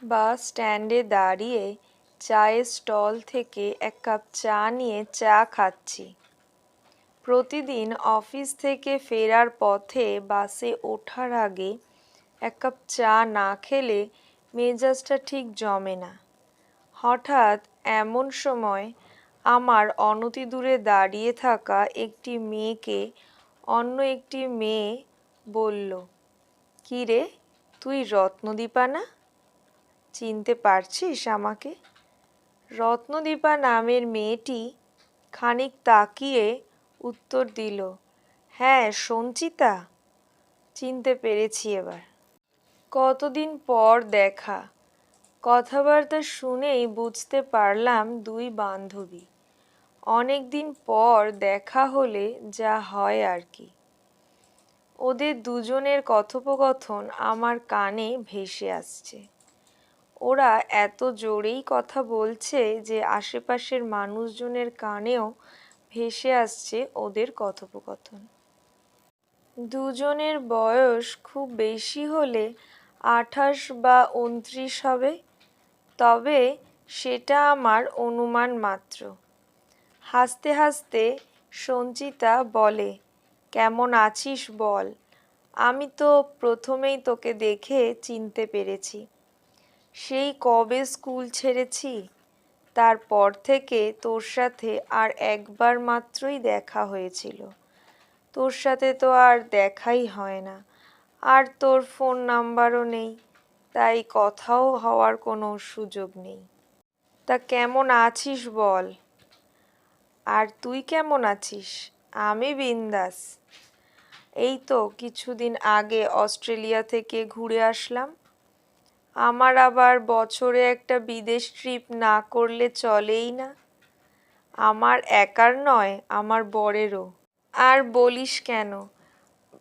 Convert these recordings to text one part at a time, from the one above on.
বাস স্ট্যান্ডে দাঁড়িয়ে চায়ের স্টল থেকে এক কাপ চা নিয়ে চা খাচ্ছি। প্রতিদিন অফিস থেকে ফেরার পথে বাসে ওঠার আগে এক কাপ চা না খেলে মেজাজটা ঠিক জমে না। হঠাৎ এমন সময় আমার অনতিদূরে দাঁড়িয়ে থাকা একটি মেয়েকে অন্য একটি মেয়ে বলল, "কি রে, তুই রত্নদীপা না? চিনতে পারছিস আমাকে?" রত্নদীপা নামের মেয়েটি খানিক তাকিয়ে উত্তর দিল, "হ্যাঁ সঞ্চিতা, চিনতে পেরেছি এবার। কতদিন পর দেখা।" কথাবার্তা শুনেই বুঝতে পারলাম দুই বান্ধবী। অনেক দিন পর দেখা হলে যা হয় আর কি। ওদের দুজনের কথোপকথন আমার কানে ভেসে আসছে। ওরা এত জোরেই কথা বলছে যে আশেপাশের মানুষজনের কানেও ভেসে আসছে ওদের কথোপকথন। দুজনের বয়স খুব বেশি হলে 28 বা 29 হবে, তবে সেটা আমার অনুমান মাত্র। হাসতে হাসতে সঞ্চিতা বলে, "কেমন আছিস বল? আমি তো প্রথমেই তোকে দেখে চিনতে পেরেছি। সেই কবে স্কুল ছেড়েছি, তারপর থেকে তোর সাথে আর একবার মাত্রই দেখা হয়েছিল। তোর সাথে তো আর দেখাই হয় না, আর তোর ফোন নাম্বারও নেই, তাই কথাও হওয়ার কোনো সুযোগ নেই। তা কেমন আছিস বল? আর তুই কেমন আছিস?" "আমি বিন্দাস। এই তো কিছুদিন আগে অস্ট্রেলিয়া থেকে ঘুরে আসলাম। আমার আবার বছরে একটা বিদেশ ট্রিপ না করলে চলেই না। আমার একার নয়, আমার বরেরও। আর বলিস কেন,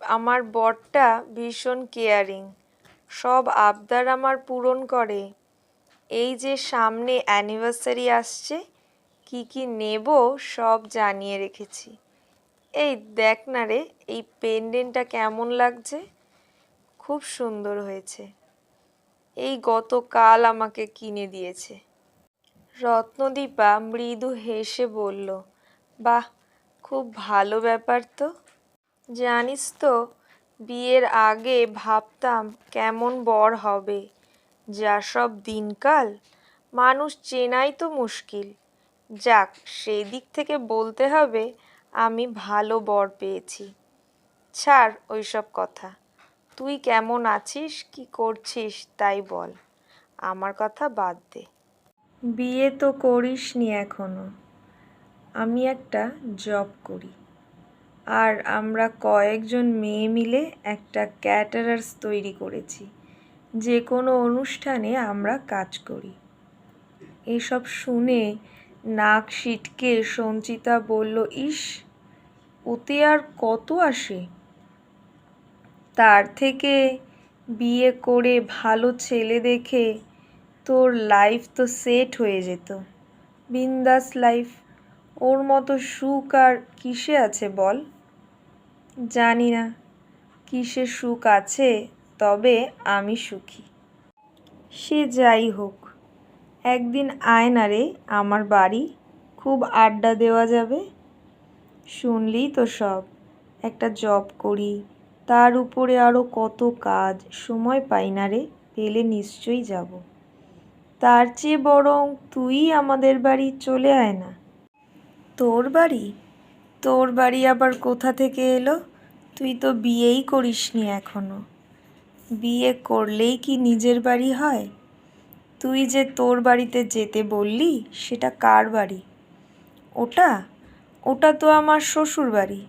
আমার বরটা ভীষণ কেয়ারিং, সব আবদার আমার পূরণ করে। এই যে সামনে অ্যানিভার্সারি আসছে, কি কি নেব সব জানিয়ে রেখেছি। এই দেখ না রে, এই পেন্ডেন্টটা কেমন লাগছে? খুব সুন্দর হয়েছে। এই গতকাল আমাকে কিনে দিয়েছে।" রত্নদীপা মৃদু হেসে বলল, "বাহ, খুব ভালো ব্যাপার তো। জানিস তো, বিয়ের আগে ভাবতাম কেমন বর হবে। যা সব দিনকাল, মানুষ চেনাই তো মুশকিল। যাক, সেই দিক থেকে বলতে হবে আমি ভালো বর পেয়েছি। ছাড় ওইসব কথা। তুই কেমন আছিস, কি করছিস তাই বল। আমার কথা বাদ দে। বিয়ে তো করিসনি এখনো। আমি একটা জব করি, আর আমরা কয়েকজন মেয়ে মিলে একটা ক্যাটারার্স তৈরি করেছি। যে কোনো অনুষ্ঠানে আমরা কাজ করি।" এসব শুনে নাক সিটকে সঞ্চিতা বলল, "ইস, ওতে আর কত আসে? তার থেকে বিয়ে করে ভালো ছেলে দেখে তোর লাইফ তো সেট হয়ে যেত। বিন্দাস লাইফ। ওর মতো সুখ আর কিসে আছে বল?" "জানি না কিসে সুখ আছে, তবে আমি সুখী। সে যাই হোক, একদিন আয় না রে আমার বাড়ি, খুব আড্ডা দেওয়া যাবে। শুনলি তো সব, একটা জব করি, তার উপরে আরও কত কাজ, সময় পাই না রে, পেলে নিশ্চয়ই যাব। তার চেয়ে বরং তুই আমাদের বাড়ি চলে আয় না।" "তোর বাড়ি? তোর বাড়ি আবার কোথা থেকে এলো? তুই তো বিয়েই করিসনি এখনো। বিয়ে করলেই কি নিজের বাড়ি হয়? তুই যে তোর বাড়িতে যেতে বললি, সেটা কার বাড়ি?" "ওটা ওটা তো আমার শ্বশুর বাড়ি।"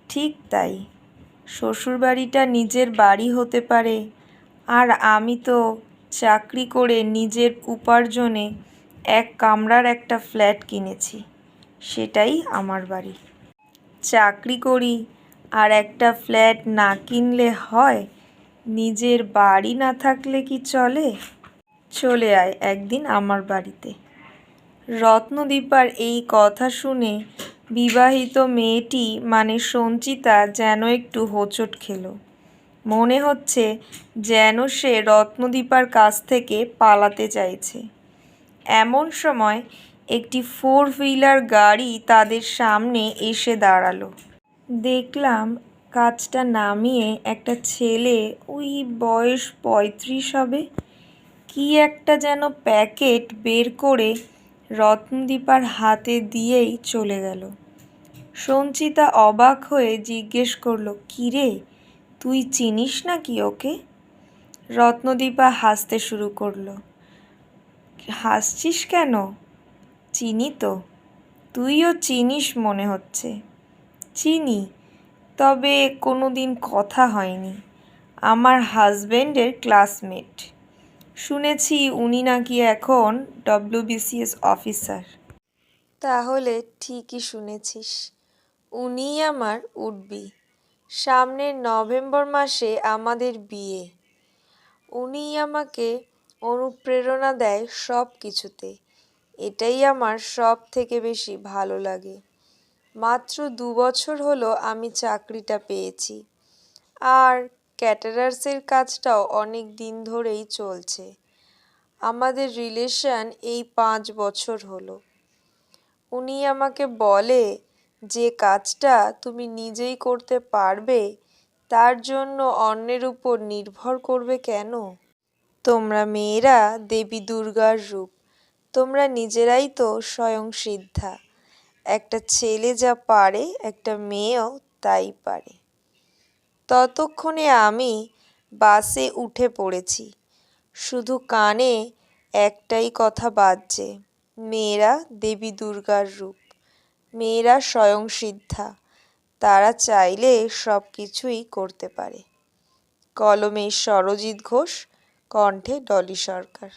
"ঠিক তাই, শ্বশুর বাড়িটা নিজের বাড়ি হতে পারে, আর আমি তো চাকরি করে নিজের উপার্জনে এক কামরার একটা ফ্ল্যাট কিনেছি, সেটাই আমার বাড়ি। চাকরি করি আর একটা ফ্ল্যাট না কিনলে হয়? নিজের বাড়ি না থাকলে কি চলে? চলে আয় একদিন আমার বাড়িতে।" রত্নদীপার এই কথা শুনে বিবাহিত মেয়েটি মানে সঞ্চিতা যেন একটু হোঁচট খেল। মনে হচ্ছে যেন সে রত্নদীপার কাছ থেকে পালাতে চাইছে। এমন সময় একটি 4 হুইলার গাড়ি তাদের সামনে এসে দাঁড়ালো। দেখলাম কাজটা নামিয়ে একটা ছেলে, ওই বয়স 35 হবে, কি একটা যেন প্যাকেট বের করে রত্নদীপার হাতে দিয়েই চলে গেল। সঞ্চিতা অবাক হয়ে জিজ্ঞেস করলো, কিরে, তুই চিনিস নাকি ওকে? রত্নদীপা হাসতে শুরু করলো। হাসছিস কেন? চিনি তো। তুইও চিনিস মনে হচ্ছে। চিনি, তবে কোনোদিন কথা হয়নি। আমার হাজবেন্ডের ক্লাসমেট। শুনেছি উনি নাকি এখন WBCS অফিসার। তাহলে ঠিকই শুনেছিস, উনিই আমার উডবি। সামনের নভেম্বর মাসে আমাদের বিয়ে। উনিই আমাকে অনুপ্রেরণা দেয় সব কিছুতে। এটাই আমার সব থেকে বেশি ভালো লাগে। মাত্র 2 বছর হলো আমি চাকরিটা পেয়েছি, আর ক্যাটারার্সের কাজটাও অনেক দিন ধরেই চলছে। আমাদের রিলেশন এই 5 বছর হলো। উনি আমাকে বলে, যে কাজটা তুমি নিজেই করতে পারবে তার জন্য অন্যের উপর নির্ভর করবে কেন? তোমরা মেয়েরা দেবী দুর্গার রূপ, তোমরা নিজেরাই তো স্বয়ং সিদ্ধা। একটা ছেলে যা পারে একটা মেয়েও তাই পারে। ততক্ষণে আমি বাসে উঠে পড়েছি। শুধু কানে একটাই কথা বাজছে, মেয়েরা দেবী দুর্গার রূপ, মেয়েরা স্বয়ং সিদ্ধা, তারা চাইলে সব কিছুই করতে পারে। কলমে সরজিৎ ঘোষ, কণ্ঠে ডলি সরকার।